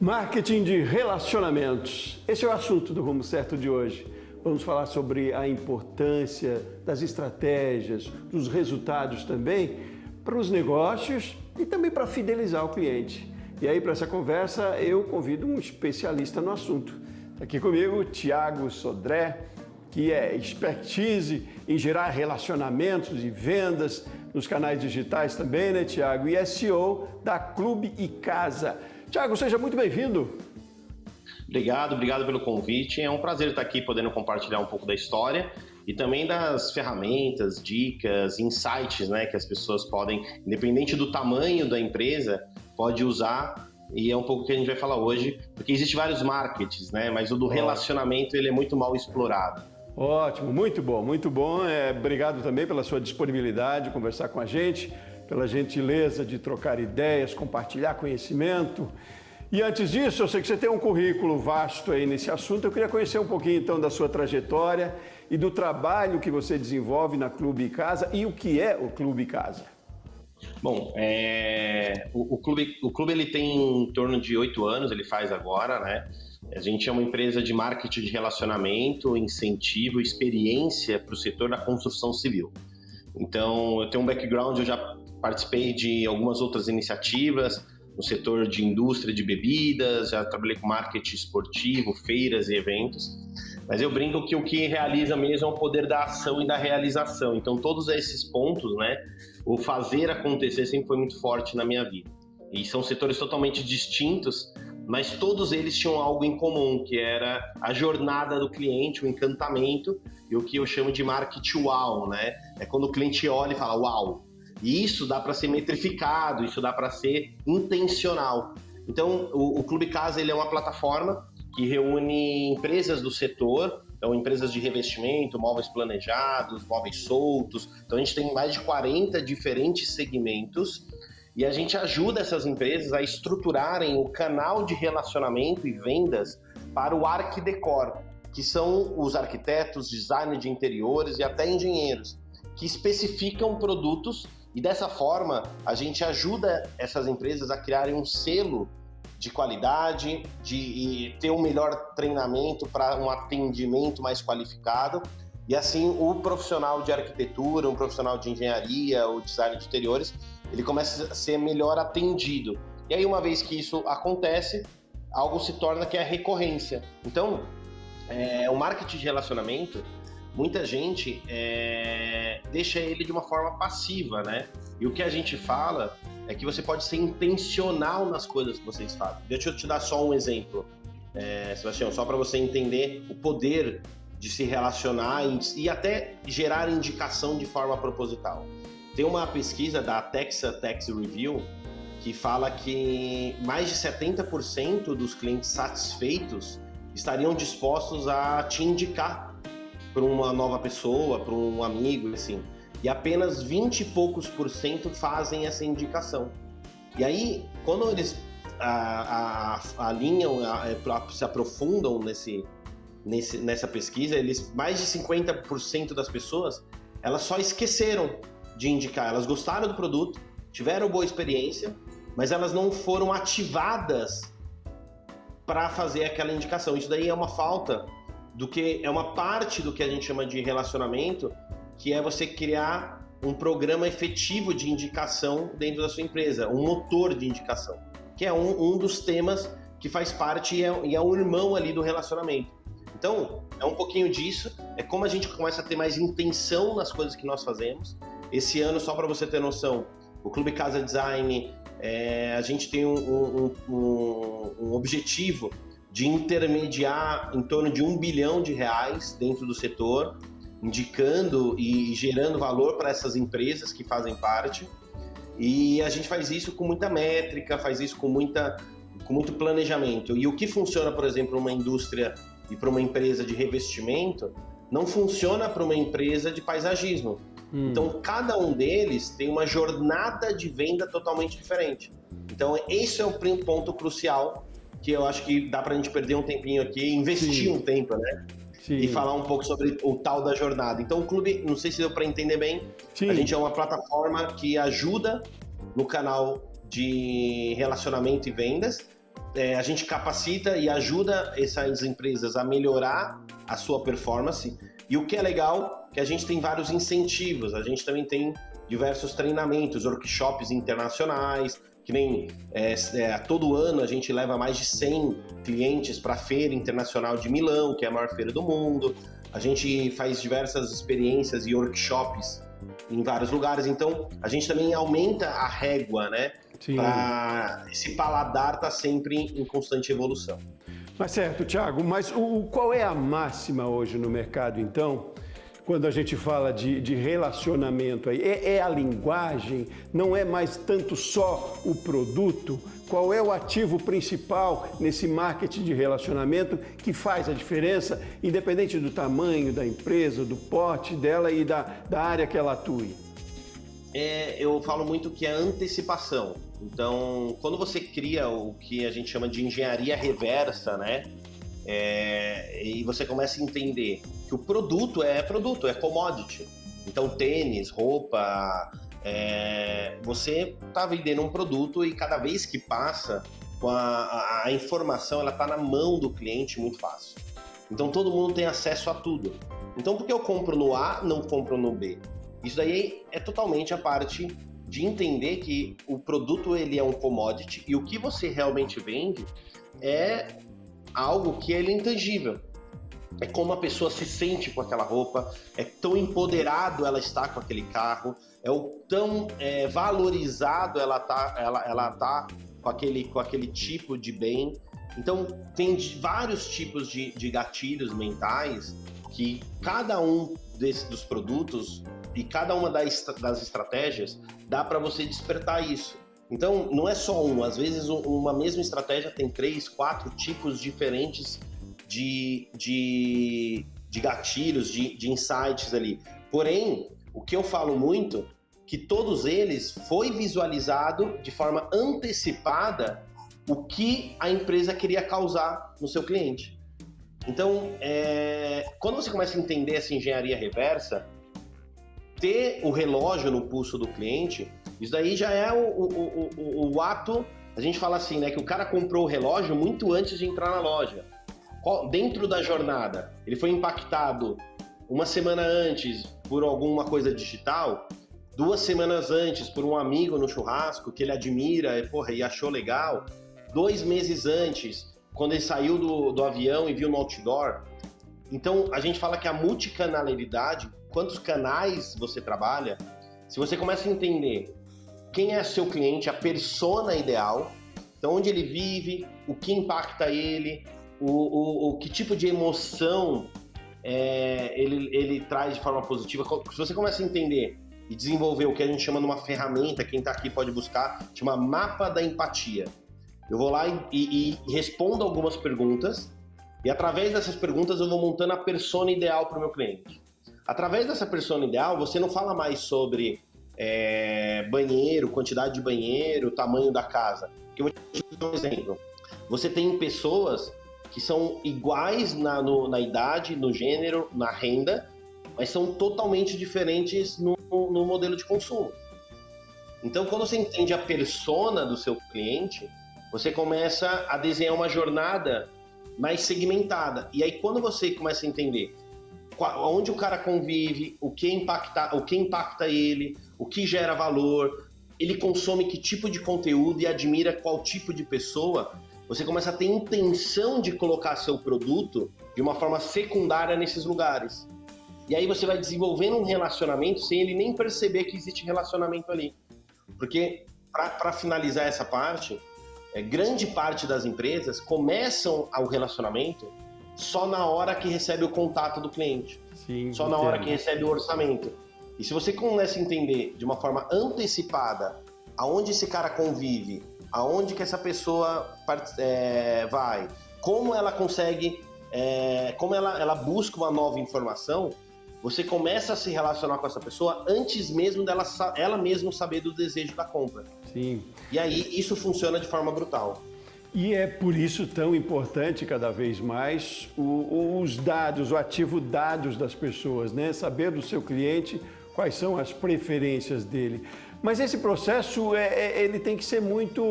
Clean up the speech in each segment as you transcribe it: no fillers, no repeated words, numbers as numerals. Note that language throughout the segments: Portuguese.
Marketing de relacionamentos. Esse é o assunto do Rumo Certo de hoje. Vamos falar sobre a importância das estratégias, dos resultados também para os negócios e também para fidelizar o cliente. E aí, para essa conversa, eu convido um especialista no assunto. Está aqui comigo, Thiago Sodré, que é expertise em gerar relacionamentos e vendas nos canais digitais também, né, Thiago? E é CEO da Clube e Casa. Thiago, seja muito bem-vindo. Obrigado pelo convite. É um prazer estar aqui podendo compartilhar um pouco da história e também das ferramentas, dicas, insights, né, que as pessoas podem, independente do tamanho da empresa, pode usar. E é um pouco o que a gente vai falar hoje, porque existem vários marketings, né, mas o do relacionamento ele é muito mal explorado. Ótimo, muito bom, muito bom. Obrigado também pela sua disponibilidade de conversar com a gente, pela gentileza de trocar ideias, compartilhar conhecimento. E antes disso, eu sei que você tem um currículo vasto aí nesse assunto. Eu queria conhecer um pouquinho então da sua trajetória e do trabalho que você desenvolve na Clube e Casa e o que é o Clube e Casa. Bom, o clube ele tem em torno de 8 anos, ele faz agora, né? A gente é uma empresa de marketing de relacionamento, incentivo e experiência para o setor da construção civil. Então, eu tenho um background, eu já participei de algumas outras iniciativas no setor de indústria de bebidas, já trabalhei com marketing esportivo, feiras e eventos, mas eu brinco que o que realiza mesmo é o poder da ação e da realização. Então, todos esses pontos, né, o fazer acontecer sempre foi muito forte na minha vida. E são setores totalmente distintos, mas todos eles tinham algo em comum, que era a jornada do cliente, o encantamento e o que eu chamo de marketing wow, né? É quando o cliente olha e fala uau. E isso dá para ser metrificado, isso dá para ser intencional. Então, o Clube Casa ele é uma plataforma que reúne empresas do setor, então empresas de revestimento, móveis planejados, móveis soltos. Então, a gente tem mais de 40 diferentes segmentos e a gente ajuda essas empresas a estruturarem o canal de relacionamento e vendas para o Arquidecor, que são os arquitetos, design de interiores e até engenheiros, que especificam produtos e dessa forma a gente ajuda essas empresas a criarem um selo de qualidade, de ter um melhor treinamento para um atendimento mais qualificado e assim o profissional de arquitetura, um profissional de engenharia, o design de interiores, ele começa a ser melhor atendido. E aí, uma vez que isso acontece, algo se torna que é a recorrência. Então, o marketing de relacionamento, muita gente deixa ele de uma forma passiva, né? E o que a gente fala é que você pode ser intencional nas coisas que vocês fazem. Deixa eu te dar só um exemplo, Sebastião, só para você entender o poder de se relacionar e até gerar indicação de forma proposital. Tem uma pesquisa da Texas Tax Review que fala que mais de 70% dos clientes satisfeitos estariam dispostos a te indicar para uma nova pessoa, para um amigo, assim. E apenas 20 e poucos por cento fazem essa indicação. E aí, quando eles alinham, se aprofundam nessa pesquisa, mais de 50% das pessoas, elas só esqueceram de indicar. Elas gostaram do produto, tiveram boa experiência, mas elas não foram ativadas para fazer aquela indicação. Isso daí é uma falta é uma parte do que a gente chama de relacionamento, que é você criar um programa efetivo de indicação dentro da sua empresa, um motor de indicação, que é um dos temas que faz parte e é um irmão ali do relacionamento. Então, é um pouquinho disso, é como a gente começa a ter mais intenção nas coisas que nós fazemos. Esse ano, só para você ter noção, o Clube Casa Design, a gente tem um objetivo de intermediar em torno de R$1 bilhão dentro do setor, indicando e gerando valor para essas empresas que fazem parte. E a gente faz isso com muita métrica, faz isso com muito planejamento. E o que funciona, por exemplo, uma indústria e para uma empresa de revestimento, não funciona para uma empresa de paisagismo. Então, cada um deles tem uma jornada de venda totalmente diferente. Então, esse é o ponto crucial que eu acho que dá pra gente perder um tempinho aqui, investir um tempo, né? Sim. E falar um pouco sobre o tal da jornada. Então, o clube, não sei se deu para entender bem, Sim. A gente é uma plataforma que ajuda no canal de relacionamento e vendas, a gente capacita e ajuda essas empresas a melhorar a sua performance. E o que é legal, que a gente tem vários incentivos, a gente também tem diversos treinamentos, workshops internacionais, que nem todo ano a gente leva mais de 100 clientes para a Feira Internacional de Milão, que é a maior feira do mundo. A gente faz diversas experiências e workshops em vários lugares, então a gente também aumenta a régua, né? Para esse paladar tá sempre em constante evolução. Mas certo, Thiago, mas qual é a máxima hoje no mercado, então? Quando a gente fala de relacionamento aí, é a linguagem, não é mais tanto só o produto? Qual é o ativo principal nesse marketing de relacionamento que faz a diferença, independente do tamanho da empresa, do porte dela e da área que ela atue? Eu falo muito que é antecipação. Então, quando você cria o que a gente chama de engenharia reversa, né? E você começa a entender que o produto é commodity. Então, tênis, roupa, você está vendendo um produto e cada vez que passa, a informação ela está na mão do cliente muito fácil. Então, todo mundo tem acesso a tudo. Então, por que eu compro no A, não compro no B? Isso daí é totalmente a parte de entender que o produto ele é um commodity e o que você realmente vende é algo que ele é intangível. É como a pessoa se sente com aquela roupa, é tão empoderado ela está com aquele carro, é o tão valorizado ela tá com aquele tipo de bem. Então tem vários tipos de gatilhos mentais que cada um dos produtos e cada uma das estratégias dá para você despertar isso. Então, não é só às vezes uma mesma estratégia tem 3, 4 tipos diferentes de gatilhos, de insights ali. Porém, o que eu falo muito, que todos eles foi visualizado de forma antecipada o que a empresa queria causar no seu cliente. Então, quando você começa a entender essa engenharia reversa, ter o relógio no pulso do cliente, isso daí já é o ato, a gente fala assim, né, que o cara comprou o relógio muito antes de entrar na loja. Dentro da jornada, ele foi impactado uma semana antes por alguma coisa digital, 2 semanas antes por um amigo no churrasco que ele admira e achou legal, 2 meses antes, quando ele saiu do avião e viu no outdoor. Então, a gente fala que a multicanalidade, quantos canais você trabalha, se você começa a entender quem é seu cliente, a persona ideal, então onde ele vive, o que impacta ele, o que tipo de emoção ele traz de forma positiva. Se você começa a entender e desenvolver o que a gente chama de uma ferramenta, quem está aqui pode buscar, chama Mapa da Empatia. Eu vou lá e respondo algumas perguntas e através dessas perguntas eu vou montando a persona ideal para o meu cliente. Através dessa persona ideal, você não fala mais sobre banheiro, quantidade de banheiro, tamanho da casa. Eu vou te dar um exemplo. Você tem pessoas que são iguais na idade, no gênero, na renda, mas são totalmente diferentes no modelo de consumo. Então, quando você entende a persona do seu cliente, você começa a desenhar uma jornada mais segmentada. E aí, quando você começa a entender onde o cara convive, o que impacta ele, o que gera valor, ele consome que tipo de conteúdo e admira qual tipo de pessoa, você começa a ter intenção de colocar seu produto de uma forma secundária nesses lugares. E aí você vai desenvolvendo um relacionamento sem ele nem perceber que existe relacionamento ali. Porque, para finalizar essa parte, grande parte das empresas começam o relacionamento só na hora que recebe o contato do cliente. Sim, só na hora que recebe o orçamento. E se você começa a entender de uma forma antecipada aonde esse cara convive, aonde que essa pessoa vai, como ela consegue, como ela busca uma nova informação, você começa a se relacionar com essa pessoa antes mesmo ela mesma saber do desejo da compra. Sim. E aí isso funciona de forma brutal. E é por isso tão importante cada vez mais os dados, o ativo dados das pessoas, né? Saber do seu cliente quais são as preferências dele. Mas esse processo, ele tem que ser muito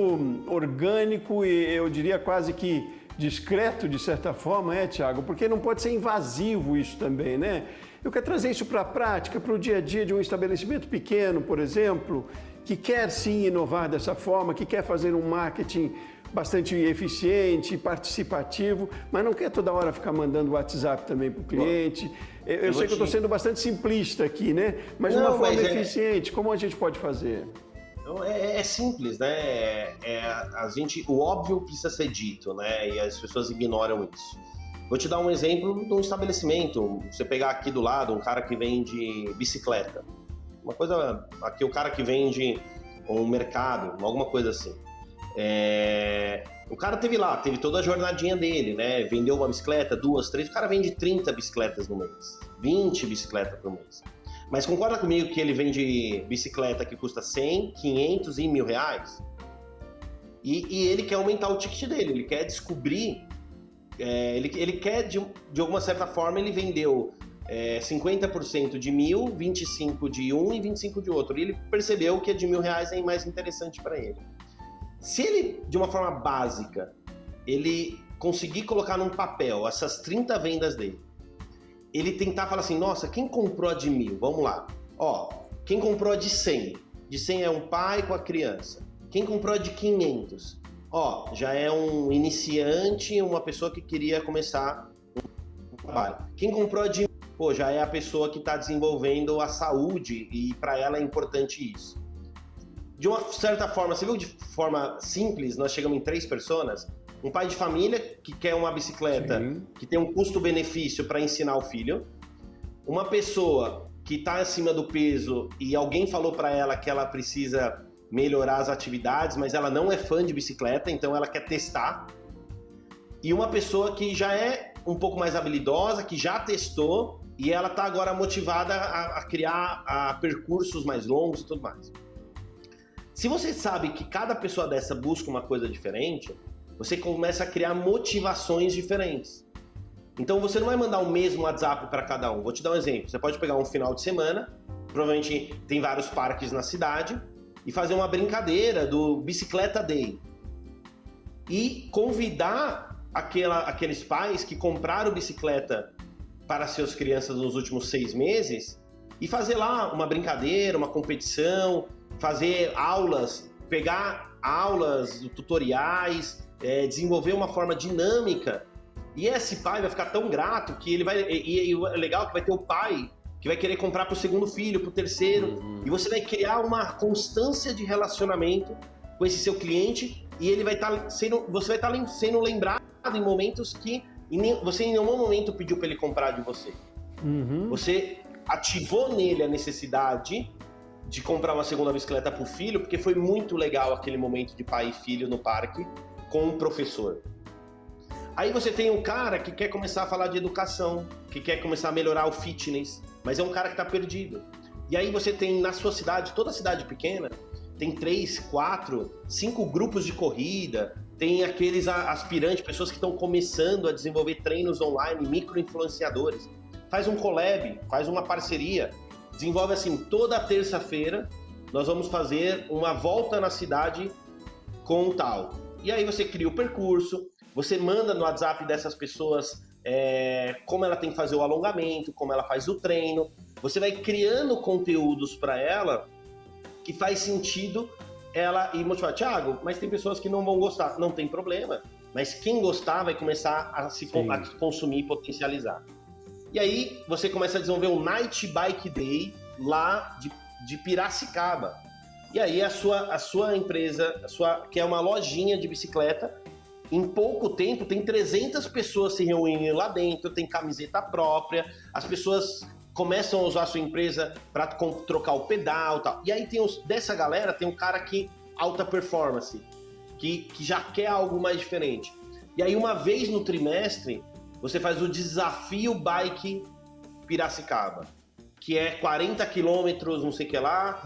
orgânico e eu diria quase que discreto, de certa forma, Thiago? Porque não pode ser invasivo isso também, né? Eu quero trazer isso para a prática, para o dia a dia de um estabelecimento pequeno, por exemplo, que quer sim inovar dessa forma, que quer fazer um marketing bastante eficiente, participativo, mas não quer toda hora ficar mandando WhatsApp também para o cliente. Eu sei que eu estou sendo bastante simplista aqui, né? Mas de uma forma eficiente, como a gente pode fazer? É simples, né? O óbvio precisa ser dito, né? E as pessoas ignoram isso. Vou te dar um exemplo de um estabelecimento. Você pegar aqui do lado um cara que vende bicicleta. Uma coisa, aqui o cara que vende um mercado, alguma coisa assim. O cara teve toda a jornadinha dele, né? Vendeu uma bicicleta, 2, 3, o cara vende 30 bicicletas no mês, 20 bicicletas por mês. Mas concorda comigo que ele vende bicicleta que custa 100, 500 e R$1.000? E ele quer aumentar o ticket dele, ele quer descobrir, ele quer, de alguma certa forma, ele vendeu 50% de 1.000, 25% de um e 25% de outro. E ele percebeu que a de R$1.000 é mais interessante para ele. Se ele, de uma forma básica, ele conseguir colocar num papel essas 30 vendas dele, ele tentar falar assim, nossa, quem comprou a de 1.000? Vamos lá. Quem comprou a de 100? De 100 é um pai com a criança. Quem comprou a de 500? Já é um iniciante, uma pessoa que queria começar um trabalho. Quem comprou a de 1.000? Já é a pessoa que está desenvolvendo a saúde e para ela é importante isso. De uma certa forma, você viu de forma simples, nós chegamos em 3 pessoas, um pai de família que quer uma bicicleta, sim, que tem um custo-benefício para ensinar o filho, uma pessoa que está acima do peso e alguém falou para ela que ela precisa melhorar as atividades, mas ela não é fã de bicicleta, então ela quer testar, e uma pessoa que já é um pouco mais habilidosa, que já testou e ela está agora motivada a criar percursos mais longos e tudo mais. Se você sabe que cada pessoa dessa busca uma coisa diferente, você começa a criar motivações diferentes. Então você não vai mandar o mesmo WhatsApp para cada um. Vou te dar um exemplo. Você pode pegar um final de semana, provavelmente tem vários parques na cidade, e fazer uma brincadeira do Bicicleta Day. E convidar aqueles pais que compraram bicicleta para suas crianças nos últimos 6 meses e fazer lá uma brincadeira, uma competição, fazer aulas, pegar aulas, tutoriais, desenvolver uma forma dinâmica. E esse pai vai ficar tão grato que ele vai... E é legal que vai ter o pai que vai querer comprar para o segundo filho, para o terceiro. E você vai criar uma constância de relacionamento com esse seu cliente e ele vai estar você vai estar sendo lembrado em momentos que você em nenhum momento pediu para ele comprar de você. Você ativou nele a necessidade de comprar uma segunda bicicleta para o filho, porque foi muito legal aquele momento de pai e filho no parque com um professor. Aí você tem um cara que quer começar a falar de educação, que quer começar a melhorar o fitness, mas é um cara que está perdido. E aí você tem na sua cidade, toda cidade pequena, tem 3, 4, 5 grupos de corrida, tem aqueles aspirantes, pessoas que estão começando a desenvolver treinos online, micro-influenciadores. Faz um collab, faz uma parceria, desenvolve assim, toda terça-feira nós vamos fazer uma volta na cidade com um tal. E aí você cria o percurso, você manda no WhatsApp dessas pessoas como ela tem que fazer o alongamento, como ela faz o treino. Você vai criando conteúdos para ela que faz sentido ela ir motivar. Thiago, mas tem pessoas que não vão gostar. Não tem problema, mas quem gostar vai começar a consumir e potencializar. E aí você começa a desenvolver um Night Bike Day lá de Piracicaba. E aí a sua empresa, que é uma lojinha de bicicleta, em pouco tempo tem 300 pessoas se reunindo lá dentro, tem camiseta própria, as pessoas começam a usar a sua empresa para trocar o pedal e tal. E aí dessa galera tem um cara que alta performance, que já quer algo mais diferente. E aí uma vez no trimestre você faz o desafio Bike Piracicaba, que é 40 quilômetros, não sei o que lá,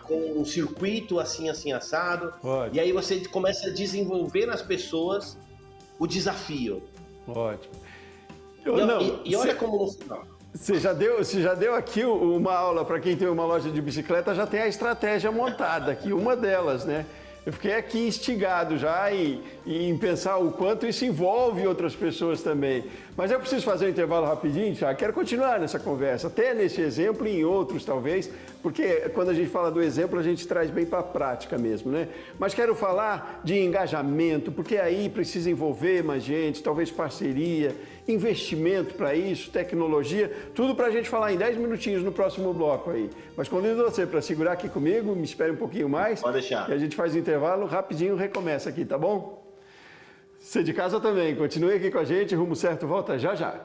com um circuito assim, assado. Ótimo. E aí você começa a desenvolver nas pessoas o desafio. Ótimo. E olha como no final. Você já deu aqui uma aula para quem tem uma loja de bicicleta, já tem a estratégia montada aqui, uma delas, né? Eu fiquei aqui instigado já em pensar o quanto isso envolve outras pessoas também. Mas eu preciso fazer um intervalo rapidinho, Thiago. Quero continuar nessa conversa, até nesse exemplo e em outros talvez, porque quando a gente fala do exemplo, a gente traz bem para a prática mesmo, né? Mas quero falar de engajamento, porque aí precisa envolver mais gente, talvez parceria, investimento para isso, tecnologia, tudo para a gente falar em 10 minutinhos no próximo bloco aí. Mas convido você para segurar aqui comigo, me espere um pouquinho mais. Pode deixar. E a gente faz o intervalo, rapidinho recomeça aqui, tá bom? Você de casa também, continue aqui com a gente, Rumo Certo volta já já.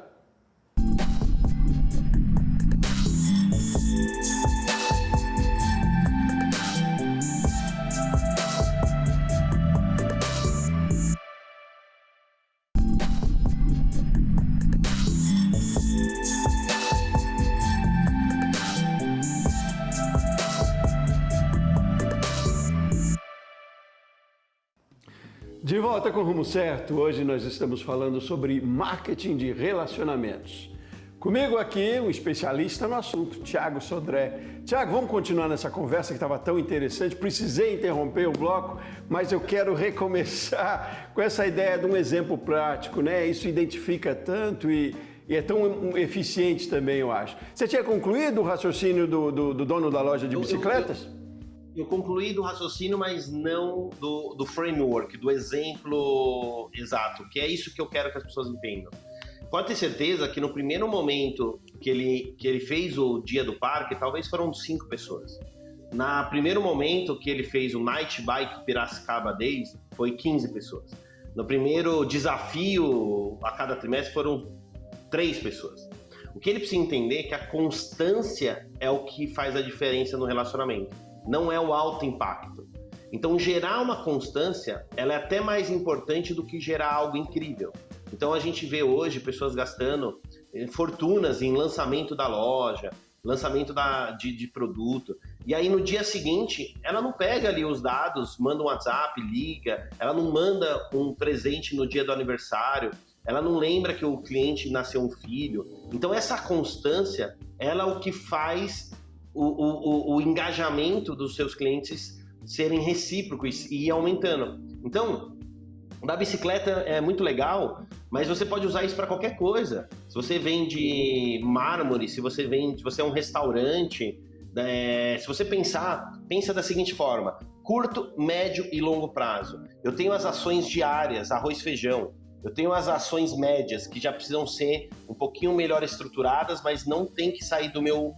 De volta com o Rumo Certo, hoje nós estamos falando sobre marketing de relacionamentos. Comigo aqui, um especialista no assunto, Thiago Sodré. Thiago, vamos continuar nessa conversa que estava tão interessante. Precisei interromper o bloco, mas eu quero recomeçar com essa ideia de um exemplo prático, né? Isso identifica tanto e é tão eficiente também, eu acho. Você tinha concluído o raciocínio do dono da loja de bicicletas? Eu concluí do raciocínio, mas não do framework, do exemplo exato, que é isso que eu quero que as pessoas entendam. Pode ter certeza que no primeiro momento que ele fez o dia do parque, talvez foram 5 pessoas. No primeiro momento que ele fez o Night Bike Piracicaba Days, foi 15 pessoas. No primeiro desafio a cada trimestre foram 3 pessoas. O que ele precisa entender é que a constância é o que faz a diferença no relacionamento. Não é o alto impacto. Então, gerar uma constância, ela é até mais importante do que gerar algo incrível. Então, a gente vê hoje pessoas gastando fortunas em lançamento da loja, lançamento de produto. E aí, no dia seguinte, ela não pega ali os dados, manda um WhatsApp, liga, ela não manda um presente no dia do aniversário, ela não lembra que o cliente nasceu um filho. Então, essa constância, ela é o que faz o engajamento dos seus clientes serem recíprocos e ir aumentando. Então, da bicicleta é muito legal, mas você pode usar isso para qualquer coisa. Se você vende mármore, se você é um restaurante, se você pensa da seguinte forma: curto, médio e longo prazo. Eu tenho as ações diárias, arroz, feijão. Eu tenho as ações médias, que já precisam ser um pouquinho melhor estruturadas, mas não tem que sair do meu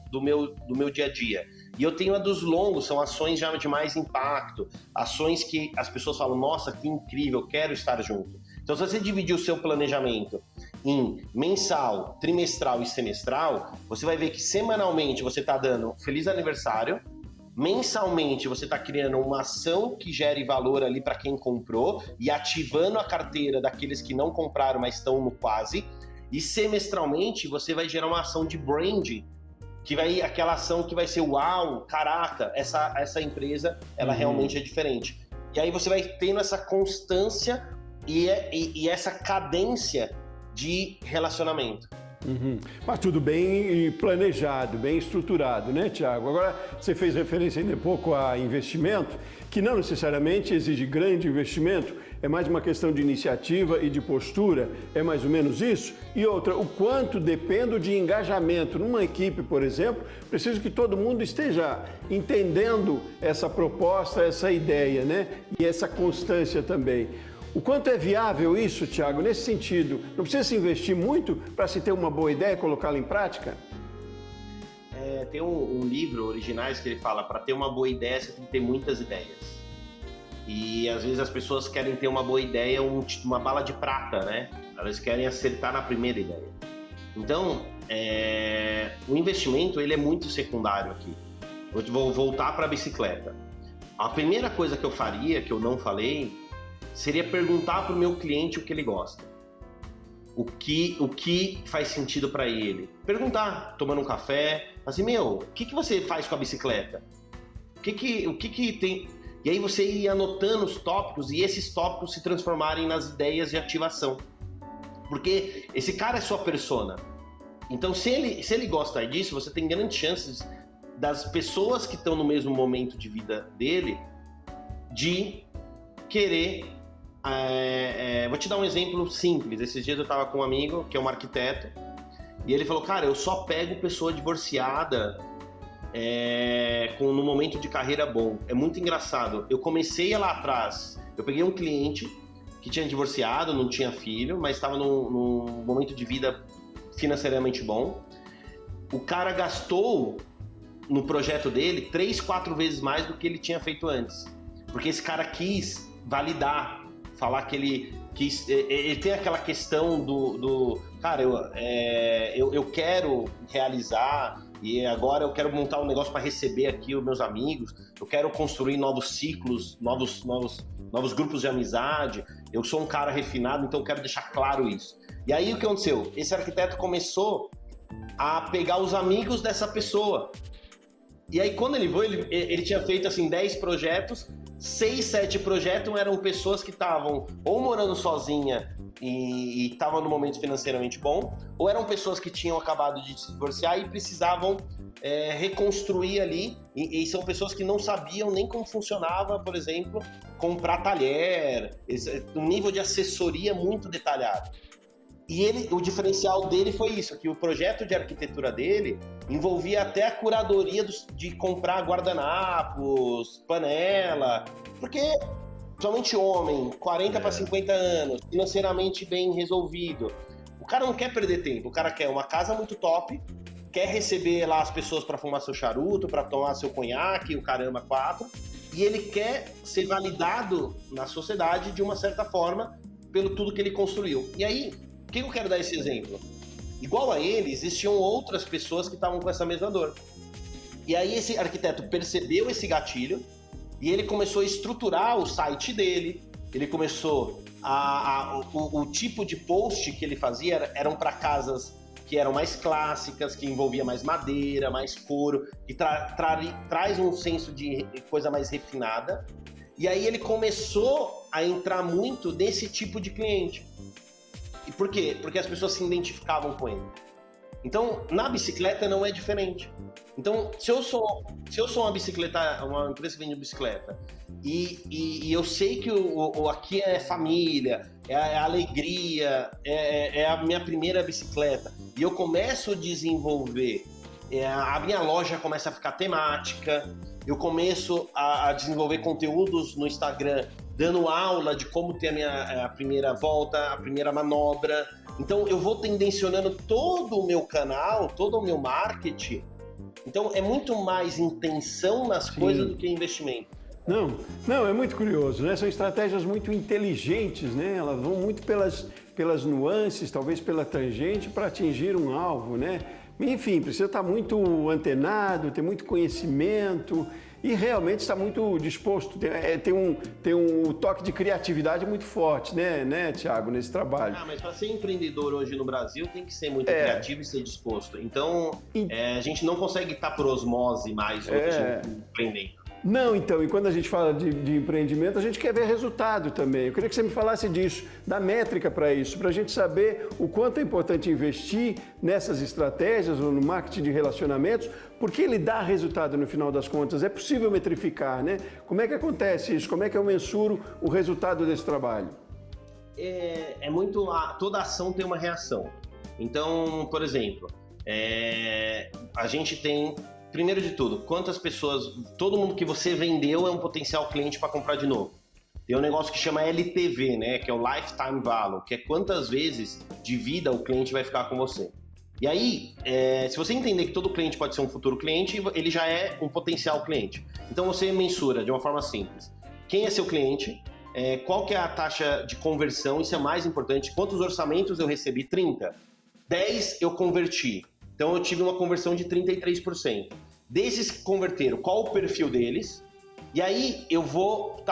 dia a dia. E eu tenho a dos longos, são ações já de mais impacto, ações que as pessoas falam, nossa, que incrível, quero estar junto. Então, se você dividir o seu planejamento em mensal, trimestral e semestral, você vai ver que semanalmente você está dando feliz aniversário, mensalmente você está criando uma ação que gere valor ali para quem comprou e ativando a carteira daqueles que não compraram, mas estão no quase. E semestralmente você vai gerar uma ação de branding, aquela ação que vai ser uau, caraca, essa empresa ela realmente é diferente. E aí você vai tendo essa constância e essa cadência de relacionamento. Uhum. Mas tudo bem planejado, bem estruturado, né, Thiago? Agora, você fez referência ainda há pouco a investimento, que não necessariamente exige grande investimento, é mais uma questão de iniciativa e de postura, é mais ou menos isso? E outra, o quanto depende de engajamento. Numa equipe, por exemplo, preciso que todo mundo esteja entendendo essa proposta, essa ideia, né? E essa constância também. O quanto é viável isso, Thiago, nesse sentido? Não precisa se investir muito para se ter uma boa ideia e colocá-la em prática? Tem um livro, Originais, que ele fala, para ter uma boa ideia você tem que ter muitas ideias. E às vezes as pessoas querem ter uma boa ideia, uma bala de prata, né? Elas querem acertar na primeira ideia. Então, o investimento ele é muito secundário aqui. Eu vou voltar para a bicicleta. A primeira coisa que eu faria, que eu não falei, seria perguntar para o meu cliente o que ele gosta. O que faz sentido para ele. Perguntar, tomando um café, assim, o que você faz com a bicicleta? O que tem... E aí você ir anotando os tópicos e esses tópicos se transformarem nas ideias de ativação. Porque esse cara é sua persona. Então, se ele gosta disso, você tem grandes chances das pessoas que estão no mesmo momento de vida dele de querer... vou te dar um exemplo simples. Esses dias eu estava com um amigo, que é um arquiteto, e ele falou, cara, eu só pego pessoa divorciada no momento de carreira bom. É muito engraçado. Eu comecei lá atrás, eu peguei um cliente que tinha divorciado, não tinha filho, mas estava num momento de vida financeiramente bom. O cara gastou no projeto dele 3, 4 vezes mais do que ele tinha feito antes. Porque esse cara quis validar, falar que ele tem aquela questão do cara, eu quero realizar e agora eu quero montar um negócio para receber aqui os meus amigos, eu quero construir novos ciclos, novos grupos de amizade, eu sou um cara refinado, então eu quero deixar claro isso. E aí o que aconteceu? Esse arquiteto começou a pegar os amigos dessa pessoa. E aí quando ele foi, ele tinha feito assim 10 projetos, 6, 7 projetos eram pessoas que estavam ou morando sozinha e estavam no momento financeiramente bom, ou eram pessoas que tinham acabado de se divorciar e precisavam reconstruir ali, e são pessoas que não sabiam nem como funcionava, por exemplo, comprar talher, um nível de assessoria muito detalhado. E o diferencial dele foi isso, que o projeto de arquitetura dele envolvia até a curadoria de comprar guardanapos, panela, porque somente homem, 40 para 50 anos, financeiramente bem resolvido, o cara não quer perder tempo, o cara quer uma casa muito top, quer receber lá as pessoas para fumar seu charuto, para tomar seu conhaque, o caramba 4, e ele quer ser validado na sociedade de uma certa forma pelo tudo que ele construiu. E aí, por que eu quero dar esse exemplo? Igual a ele, existiam outras pessoas que estavam com essa mesma dor. E aí esse arquiteto percebeu esse gatilho e ele começou a estruturar o site dele, ele começou o tipo de post que ele fazia eram para casas que eram mais clássicas, que envolvia mais madeira, mais couro, que traz um senso de coisa mais refinada. E aí ele começou a entrar muito nesse tipo de cliente. E por quê? Porque as pessoas se identificavam com ele. Então, na bicicleta não é diferente. Então, se eu sou uma empresa que vende bicicleta, e eu sei que aqui é família, é alegria, é a minha primeira bicicleta, e eu começo a desenvolver, a minha loja começa a ficar temática, eu começo a desenvolver conteúdos no Instagram, dando aula de como ter a primeira volta, a primeira manobra. Então eu vou tendencionando todo o meu canal, todo o meu marketing. Então é muito mais intenção nas coisas do que investimento. Não, é muito curioso, né? São estratégias muito inteligentes, né? Elas vão muito pelas nuances, talvez pela tangente, para atingir um alvo, né? Enfim, precisa estar muito antenado, ter muito conhecimento e realmente estar muito disposto, tem um toque de criatividade muito forte, né, Thiago, nesse trabalho. Mas para ser empreendedor hoje no Brasil tem que ser muito criativo e ser disposto. Então, a gente não consegue estar por osmose mais empreendendo. Não, então, e quando a gente fala de empreendimento, a gente quer ver resultado também. Eu queria que você me falasse disso, da métrica para isso, para a gente saber o quanto é importante investir nessas estratégias ou no marketing de relacionamentos, porque ele dá resultado no final das contas. É possível metrificar, né? Como é que acontece isso? Como é que eu mensuro o resultado desse trabalho? Toda ação tem uma reação. Então, por exemplo, a gente tem... Primeiro de tudo, quantas pessoas, todo mundo que você vendeu é um potencial cliente para comprar de novo. Tem um negócio que chama LTV, né, que é o Lifetime Value, que é quantas vezes de vida o cliente vai ficar com você. E aí, se você entender que todo cliente pode ser um futuro cliente, ele já é um potencial cliente. Então você mensura de uma forma simples. Quem é seu cliente? Qual que é a taxa de conversão? Isso é mais importante. Quantos orçamentos eu recebi? 30. 10 eu converti. Então eu tive uma conversão de 33%. Desses que converteram, qual o perfil deles? E aí eu vou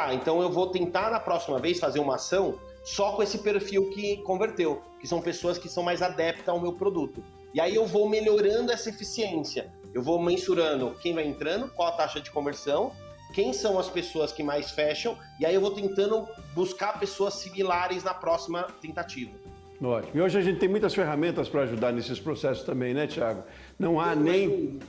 tentar na próxima vez fazer uma ação só com esse perfil que converteu, que são pessoas que são mais adeptas ao meu produto. E aí eu vou melhorando essa eficiência. Eu vou mensurando quem vai entrando, qual a taxa de conversão, quem são as pessoas que mais fecham, e aí eu vou tentando buscar pessoas similares na próxima tentativa. Ótimo. E hoje a gente tem muitas ferramentas para ajudar nesses processos também, né, Thiago? Não há nem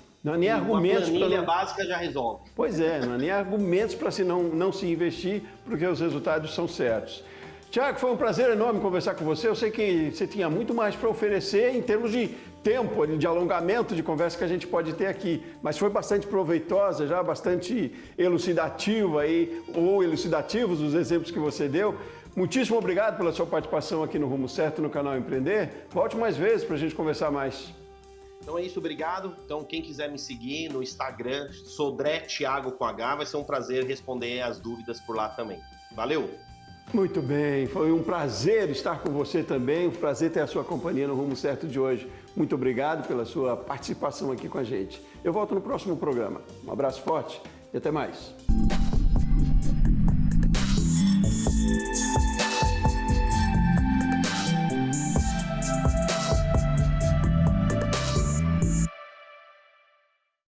argumentos. Uma planilha básica já resolve. Pois é, não há nem argumentos para não se investir, porque os resultados são certos. Thiago, foi um prazer enorme conversar com você. Eu sei que você tinha muito mais para oferecer em termos de tempo, de alongamento de conversa que a gente pode ter aqui, mas foi bastante proveitosa, já bastante elucidativa aí, ou elucidativos os exemplos que você deu. Muitíssimo obrigado pela sua participação aqui no Rumo Certo, no canal Empreender. Volte mais vezes para a gente conversar mais. Então é isso, obrigado. Então quem quiser me seguir no Instagram, Sodré Thiago com H, vai ser um prazer responder as dúvidas por lá também. Valeu! Muito bem, foi um prazer estar com você também, um prazer ter a sua companhia no Rumo Certo de hoje. Muito obrigado pela sua participação aqui com a gente. Eu volto no próximo programa. Um abraço forte e até mais.